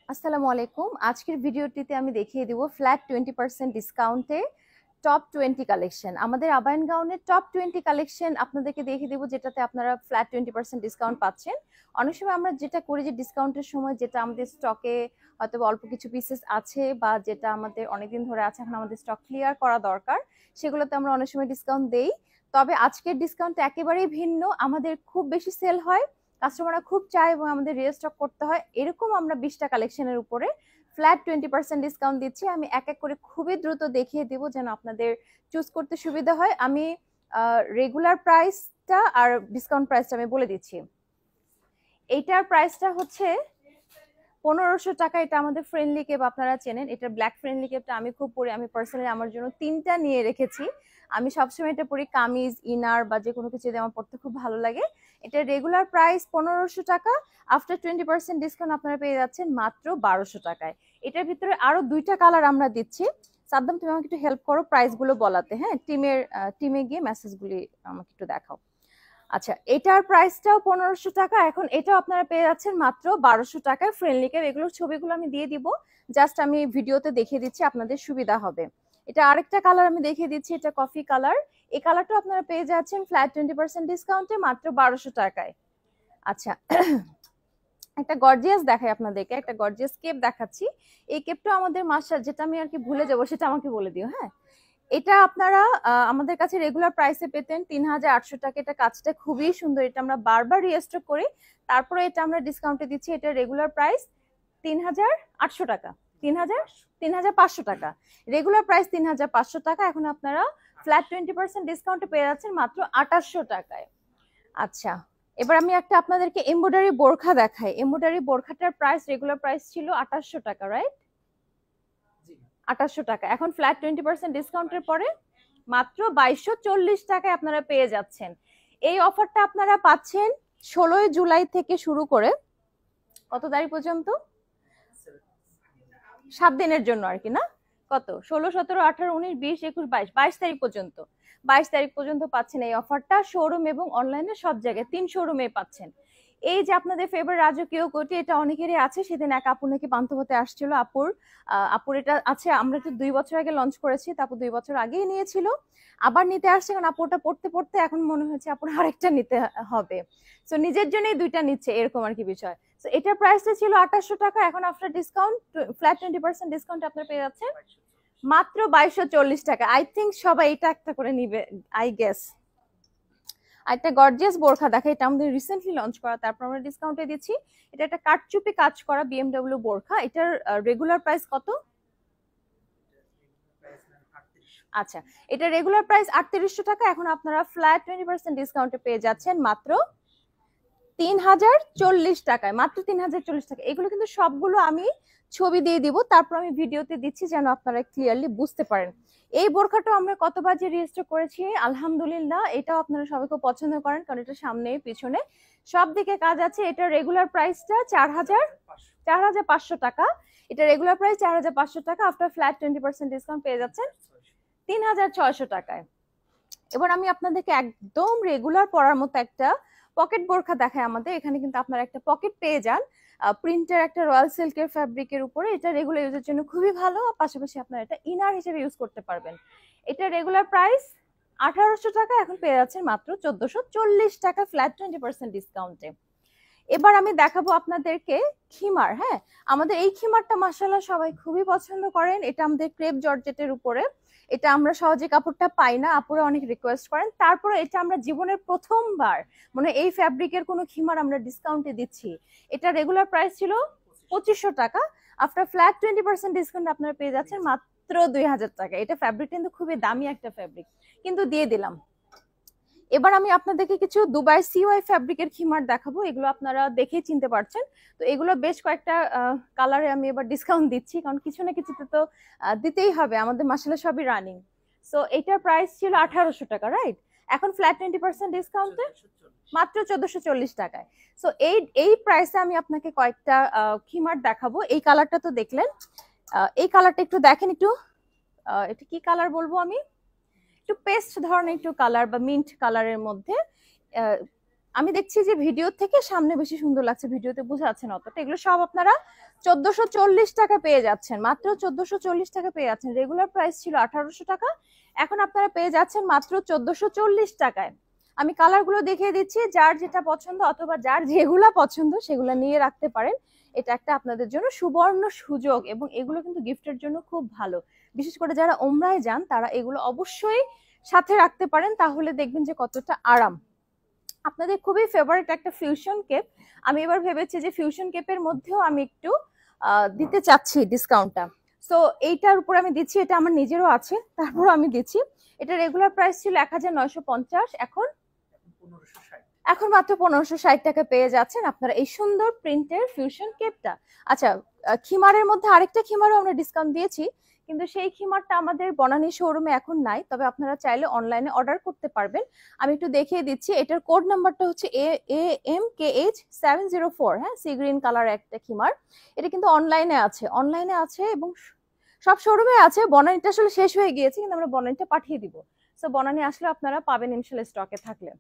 আসসালামু আলাইকুম। আজকের ভিডিওটিতে আমি দেখিয়ে দিব ফ্ল্যাট 20% ডিসকাউন্টে টপ 20 কালেকশন। আমাদের আবায়ন গাউনের টপ 20 কালেকশন আপনাদেরকে দেখিয়ে দিব, যেটাতে আপনারা ফ্ল্যাট 20% ডিসকাউন্ট পাচ্ছেন। অনেক সময় আমরা যেটা করি যে ডিসকাউন্টের সময় যেটা আমাদের স্টকে হয়তো অল্প কিছু পিসেস আছে বা যেটা আমাদের অনেকদিন ধরে আছে, এখন আমাদের স্টক ক্লিয়ার করা দরকার, সেগুলোতে আমরা অনেক সময় ডিসকাউন্ট দেই। তবে আজকের ডিসকাউন্ট একেবারেই ভিন্ন। আমাদের খুব বেশি সেল হয়, কাস্টমাররা খুব চায় এবং আমাদের রিস্টক করতে হয়, এরকম আমরা 20টা কালেকশনের উপরে ফ্ল্যাট 20% ডিসকাউন্ট দিচ্ছি। আমি এক এক করে খুবই দ্রুত দেখিয়ে দেব যেন আপনাদের চুজ করতে সুবিধা হয়। আমি রেগুলার প্রাইসটা আর ডিসকাউন্ট প্রাইসটা আমি বলে দিচ্ছি। এইটার প্রাইসটা হচ্ছে 1500 টাকা। এটা আমাদের ফ্রেন্ডলি কেপ, আপনারা চেনেন। এটা ব্ল্যাক ফ্রেন্ডলি কেপটা আমি খুব পরি, আমি পার্সোনালি আমার জন্য 3টা নিয়ে রেখেছি। আমি সবসময় এটা পরি কামিজ, ইনার বা যে কোনো কিছু দিয়ে আমার পড়তে খুব ভালো লাগে। এটা রেগুলার প্রাইস 1500 টাকা, আফটার 20% ডিসকাউন্ট আপনারা পেয়ে যাচ্ছেন মাত্র 1200 টাকায়। এটার ভিতরে আরো 2টা কালার আমরা দিচ্ছি। সাদ্দাম, তুমি আমাকে একটু হেল্প করো প্রাইসগুলো বলাতে। হ্যাঁ, টিমে গিয়ে মেসেজগুলি আমাকে একটু দেখাও। আচ্ছা, এটার প্রাইসটাও 1500 টাকা। এখন এটাও আপনারা পেয়ে যাচ্ছেন মাত্র 1200 টাকায় ফ্রেন্ডলি কেপ। এগুলোর ছবিগুলো আমি দিয়ে দিব, জাস্ট আমি ভিডিওতে দেখিয়ে দিচ্ছি, আপনাদের সুবিধা হবে। এটা আরেকটা কালার আমি দেখিয়ে দিচ্ছি, এটা কফি কালার। এই কালারটা আপনারা পেয়ে যাচ্ছেন ফ্ল্যাট 20% ডিসকাউন্টে মাত্র 1200 টাকায়। আচ্ছা, একটা গর্জিয়াস দেখাই আপনাদেরকে, একটা গর্জিয়াস কেপ দেখাচ্ছি। এই কেপটা আমাদের মাস্টার, যেটা আমি আর কি ভুলে যাবো সেটা আমাকে বলে দিও। হ্যাঁ, এটা আপনারা আমাদের কাছে রেগুলার প্রাইসে পেতেন 3800 টাকা। এটা কাজটা খুবই সুন্দর, এটা আমরা বারবার রিস্টক করি, তারপরে এটা আমরা ডিসকাউন্টে দিচ্ছি। এটা রেগুলার প্রাইস 3800 টাকা, 3500 টাকা। রেগুলার প্রাইস 3500 টাকা, এখন আপনারা ফ্ল্যাট 20% ডিসকাউন্টে পেয়ে যাচ্ছেন মাত্র 2800 টাকায়। আচ্ছা, এবার আমি একটা আপনাদেরকে এমব্রয়ডারি বোরখা দেখাই। এমব্রয়ডারি বোরখাটার প্রাইস রেগুলার প্রাইস ছিল 2800 টাকা, রাইট? 2800 টাকা, এখন ফ্ল্যাট 20% ডিসকাউন্টের পরে মাত্র 2240 টাকায় আপনারা পেয়ে যাচ্ছেন। এই অফারটা আপনারা পাচ্ছেন 16 জুলাই থেকে শুরু করে কত তারিখ পর্যন্ত? 7 দিনের জন্য আর কি, না? কত, 16, 17, 18, 19, 20, 21, 22, 22 তারিখ পর্যন্ত। 22 তারিখ পর্যন্ত পাচ্ছেন এই অফারটা। শোরুম এবং অনলাইনে সব জায়গায় 3 শোরুমে পাচ্ছেন। এই যে আপনাদের ফেভার রাজকীয় কোটি, এটা অনেকেরই আছে। সেদিন এক আপু নাকি পান্থ হতে আসছিল, আপুর এটা আছে। আমরা তো 2 বছর আগে লঞ্চ করেছি, তারপর 2 বছর আগেই নিয়েছিল, আবার নিতে আসছে। কারণ আপুটা পড়তে পড়তে এখন মনে হচ্ছে আপুর আরেকটা নিতে হবে, তো নিজের জন্যই 2টা নিচ্ছে, এরকম আর কি বিষয়। তো এটার প্রাইসটা ছিল 2800 টাকা, এখন আফটার ডিসকাউন্ট ফ্ল্যাট 20% ডিসকাউন্ট আপনারা পেয়ে যাচ্ছেন মাত্র 2240 টাকা। আই থিঙ্ক সবাই এটা একটা করে নিবে, আই গেস। একটা গর্জিয়াস বোরখা দেখা, এটা আমাদের রিসেন্টলি লঞ্চ করা, তারপর আমরা ডিসকাউন্টে দিচ্ছি। এটা একটা কাটচুপি কাজ করা বিএমডব্লিউ বোরখা। এটার রেগুলার প্রাইস কত? আচ্ছা, এটা রেগুলার প্রাইস 3800 টাকা, এখন আপনারা ফ্ল্যাট 20% ডিসকাউন্টে পেয়ে যাচ্ছেন মাত্র 3040 টাকায়, মাত্র 3040 টাকা। এগুলো কিন্তু সবগুলো আমি ছবি দিয়ে দিব, তারপর আমি ভিডিওতে দিচ্ছি যেন আপনারা ক্লিয়ারলি বুঝতে পারেন। এই বোরখাটা আমরা কত বাজে রেজিস্টার করেছি, আলহামদুলিল্লাহ। এটাও আপনারা সবাই খুব পছন্দ করেন, কারণ এটা সামনে পিছনে সব দিকে কাজ আছে। এটা রেগুলার প্রাইসটা 4500 টাকা। এটা রেগুলার প্রাইস 4500 টাকা, আফটার ফ্ল্যাট 20% ডিসকাউন্ট পেয়ে যাচ্ছেন 3600 টাকায়। এবার আমি আপনাদেরকে একদম রেগুলার পরার মতো একটা পকেট বোরখা দেখায়। আমাদের এখানে কিন্তু আপনারা একটা পকেট পেয়ে যান, প্রিন্টার একটা রয়্যাল সিল্কের ফ্যাব্রিকের উপরে। এটা রেগুলার ইউজের জন্য খুবই ভালো, পাশাপাশি আপনারা এটা ইনার হিসেবে ইউজ করতে পারবেন। এটা রেগুলার প্রাইস 1800 টাকা, এখন পেয়ে যাচ্ছেন মাত্র 1440 টাকা ফ্ল্যাট 20% ডিসকাউন্টে। এবার আমি দেখাবো আপনাদেরকে খিমার। হ্যাঁ, আমাদের এই খিমারটা মাশাআল্লাহ সবাই খুবই পছন্দ করেন। এটা আমাদের ক্রেপ জর্জেটের উপরে, এটা আমরা সহজে কাপড়টা পাই না, আপুরা অনেক রিকোয়েস্ট করেন। তারপরে এটা আমরা জীবনের প্রথমবার মানে এই ফ্যাব্রিকের কোনো খিমার আমরা ডিসকাউন্টে দিচ্ছি। এটা রেগুলার প্রাইস ছিল 2500 টাকা, আফটার ফ্ল্যাট 20% ডিসকাউন্ট আপনারা পেয়ে যাচ্ছেন মাত্র 2000 টাকা। এটা ফ্যাব্রিক কিন্তু খুবই দামি একটা ফ্যাব্রিক, কিন্তু দিয়ে দিলাম। এবার আমি আপনাদেরকে কিছু দুবাই সিওয়াই ফ্যাব্রিকের খিমার দেখাবো, এগুলো আপনারা দেখেই চিনতে পারছেন। তো এগুলো বেশ কয়েকটা কালারে আমি এবার ডিসকাউন্ট দিচ্ছি, কারণ কিছু না কিছুতে তো দিতেই হবে, আমাদের মাসালা সবই রানিং। সো এটার প্রাইস ছিল 1800 টাকা, রাইট? এখন ফ্ল্যাট 20% ডিসকাউন্টে মাত্র 1440 টাকায়। সো এই প্রাইসে আমি আপনাকে কয়েকটা খিমার দেখাবো। এই কালারটা তো দেখলেন, এই কালারটা একটু দেখেন, একটু এটা কি কালার বলবো আমি, একটু পেস্ট ধরনের একটু কালার বা মিন্ট কালারের মধ্যে। আমি দেখছি যে ভিডিও থেকে সামনে বেশি সুন্দর লাগছে, ভিডিওতে বোঝা যাচ্ছে না অতটা। এগুলো সব আপনারা 1440 টাকা পেয়ে যাচ্ছেন, মাত্র 1440 টাকা পেয়ে যাচ্ছেন। রেগুলার প্রাইস ছিল 1800 টাকা, এখন আপনারা পেয়ে যাচ্ছেন মাত্র 1440 টাকায়। আমি কালারগুলো দেখিয়ে দিচ্ছি, যার যেটা পছন্দ অথবা যার যেগুলা পছন্দ সেগুলা নিয়ে রাখতে পারেন। এটা একটা আপনাদের জন্য সুবর্ণ সুযোগ, এবং এগুলো কিন্তু গিফটের জন্য খুব ভালো। বিশেষ করে যারা ওমরায় যান তারা এগুলো অবশ্যই সাথে রাখতে পারেন, তাহলে দেখবেন যে কতটা আরাম। আপনাদের খুবই ফেভারিট একটা ফিউশন কেপ, আমি এবার ভেবেছি যে ফিউশন কেপের মধ্যেও আমি একটু দিতে চাচ্ছি ডিসকাউন্টটা। সো এইটার উপর আমি দিচ্ছি, এটা আমার নিজেরও আছে তারপর আমি দিচ্ছি। এটা রেগুলার প্রাইস ছিল 1950, এখন মাত্র 1560 টাকা পেয়ে যাচ্ছেন আপনারা এই সুন্দর প্রিন্টের ফিউশন কেপটা। আচ্ছা, খিমারের মধ্যে আরেকটা খিমারও আমরা ডিসকাউন্ট দিয়েছি, কিন্তু সেই খিমারটা আমাদের বনানী শোরুমে এখন নাই, তবে আপনারা চাইলে অনলাইনে অর্ডার করতে পারবেন। আমি একটু দেখিয়ে দিচ্ছি, এটার কোড নাম্বারটা হচ্ছে AMKH704। হ্যাঁ, সি গ্রিন কালার একটা খিমার, এটা কিন্তু অনলাইনে আছে এবং সব শোরুমে আছে। বনানীটা আসলে শেষ হয়ে গিয়েছে, কিন্তু আমরা বনানীটা পাঠিয়ে দিব। সো বনানী আসলে আপনারা পাবেন ইনশাল্লাহ স্টকে থাকলে।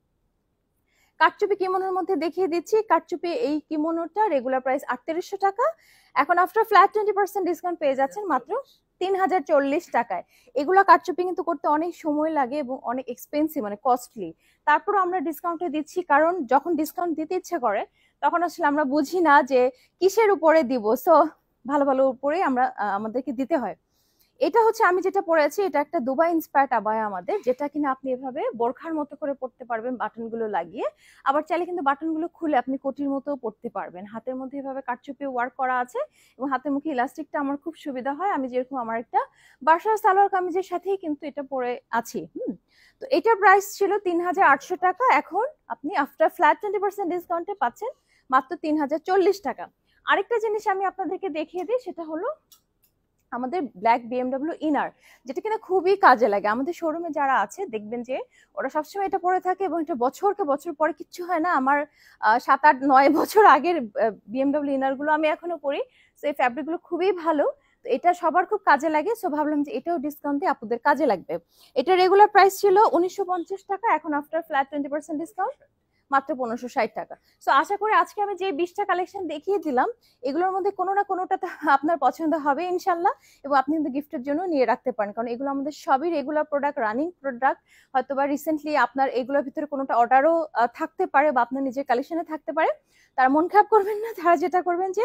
কাটচুপি কিমোনোর মধ্যে দেখিয়ে দিচ্ছি, কাটচুপি এই কিমোনোটা রেগুলার প্রাইস 3800 টাকা, এখন আফটার ফ্ল্যাট 20% ডিসকাউন্ট পেয়ে যাচ্ছেন মাত্র 3040 টাকায়। এগুলো কাটচুপি কিন্তু করতে অনেক সময় লাগে এবং অনেক এক্সপেন্সিভ, মানে কস্টলি। তারপর আমরা ডিসকাউন্টে দিচ্ছি, কারণ যখন ডিসকাউন্ট দিতে ইচ্ছে করে তখন আসলে আমরা বুঝি না যে কিসের উপরে দিব, সো ভালো ভালো উপরে আমরা আমাদেরকে দিতে হয়। এটা হচ্ছে আমি যেটা পরেছি, এটা একটা দুবাই ইন্সপায়ার্ড আবায়া আমাদের, যেটা কিনা আপনি এভাবে বোরখার মতো করে পড়তে পারবেন বাটনগুলো লাগিয়ে, আবার চাইলে কিন্তু বাটনগুলো খুলে আপনি কোটির মতো পড়তে পারবেন। হাতের মধ্যে এভাবে কারচুপি ওয়ার্ক করা আছে এবং হাতের মুখে ইলাস্টিকটা আমার খুব সুবিধা হয়। আমি যেরকম আমার একটা বাসার সালোয়ার কামিজের সাথেই কিন্তু এটা পরে আছি। তো এটার প্রাইস ছিল 3800 টাকা, এখন আপনি আফটার ফ্ল্যাট 20% ডিসকাউন্টে পাচ্ছেন মাত্র 3040 টাকা। আরেকটা জিনিস আমি আপনাদেরকে দেখিয়ে দিই, সেটা হলো আমাদের ব্ল্যাক বিএমডব্লিউ ইনার, যেটা কিনা খুবই কাজে লাগে। আমাদের শোরুমে যারা আছে দেখবেন যে ওরা সবসময় এটা পরে থাকে এবং এটা বছরকে বছর পরে কিচ্ছু হয় না। আমার 7, 8, 9 বছর আগের বিএমডব্লিউ ইনার গুলো আমি এখনো পরি। তো এই ফ্যাব্রিক গুলো খুবই ভালো, তো এটা সবার খুব কাজে লাগে। সো ভাবলাম যে এটাও ডিসকাউন্ট দিয়ে আপুদের কাজে লাগবে। এটা রেগুলার প্রাইস ছিল 1950 টাকা, এখন আফটার ফ্ল্যাট 20% ডিসকাউন্ট মাত্র 1560 টাকা। সো আশা করি আজকে আমি যে 20টা কালেকশন দেখিয়ে দিলাম, এগুলোর মধ্যে কোনো না কোনোটা তো আপনার পছন্দ হবে ইনশাল্লাহ, এবং আপনি কিন্তু গিফটের জন্য নিয়ে রাখতে পারেন, কারণ এগুলো আমাদের সবই রেগুলার প্রোডাক্ট, রানিং প্রোডাক্ট। হয়তো বা রিসেন্টলি আপনার এগুলোর ভিতরে কোনোটা অর্ডারও থাকতে পারে বা আপনার নিজের কালেকশনে থাকতে পারে। তার মন খারাপ করবেন না, তারা যেটা করবেন যে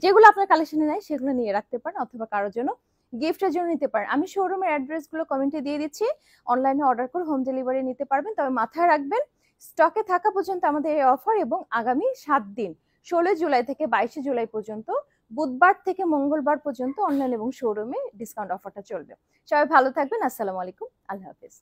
যেগুলো আপনার কালেকশনে নাই সেগুলো নিয়ে রাখতে পারেন, অথবা কারোর জন্য গিফটের জন্য নিতে পারেন। আমি শোরুমের অ্যাড্রেসগুলো কমেন্টে দিয়ে দিচ্ছি, অনলাইনে অর্ডার করে হোম ডেলিভারি নিতে পারবেন। তবে মাথায় রাখবেন স্টকে থাকা পর্যন্ত আমাদের এই অফার, এবং আগামী 7 দিন 16 জুলাই থেকে 22 জুলাই পর্যন্ত, বুধবার থেকে মঙ্গলবার পর্যন্ত অনলাইন এবং শোরুমে ডিসকাউন্ট অফারটা চলবে। সবাই ভালো থাকবেন, আসসালামু আলাইকুম, আল্লাহ হাফেজ।